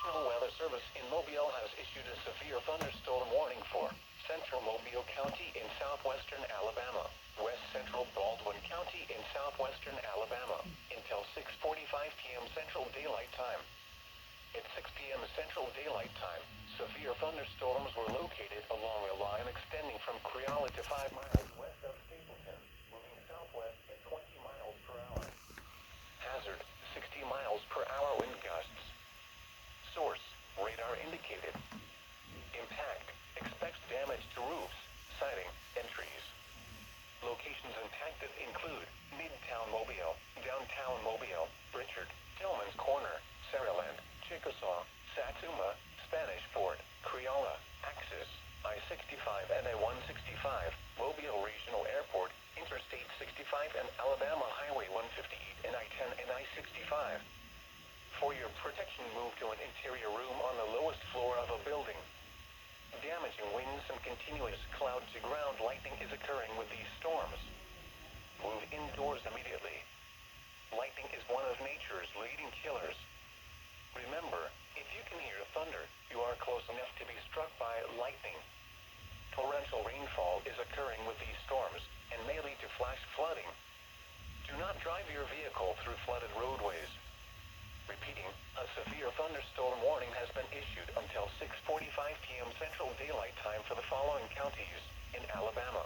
National Weather Service in Mobile has issued a severe thunderstorm warning for central Mobile County in southwestern Alabama, west central Baldwin County in southwestern Alabama, until 6:45 p.m. Central Daylight Time. At 6 p.m. Central Daylight Time, severe thunderstorms were located along a line extending from Creola to 5 miles west of Stapleton, moving southwest at 20 miles per hour. Hazard, 60 miles per hour wind gusts. Source, radar indicated. Impact, expects damage to roofs, siding, and trees. Locations impacted include Midtown Mobile, Downtown Mobile, Richard, Tillman's Corner, Saraland, Chickasaw, Satsuma, Spanish Fort, Creola, Axis, I-65 and I-165, Mobile Regional Airport, Interstate 65 and Alabama Highway 158 and I-10 and I-65. For your protection, move to an interior room on the lowest floor of a building. Damaging winds and continuous cloud-to-ground lightning is occurring with these storms. Move indoors immediately. Lightning is one of nature's leading killers. Remember, if you can hear thunder, you are close enough to be struck by lightning. Torrential rainfall is occurring with these storms and may lead to flash flooding. Do not drive your vehicle through flooded roadways. Repeating, a severe thunderstorm warning has been issued until 6:45 p.m. Central Daylight Time for the following counties in Alabama.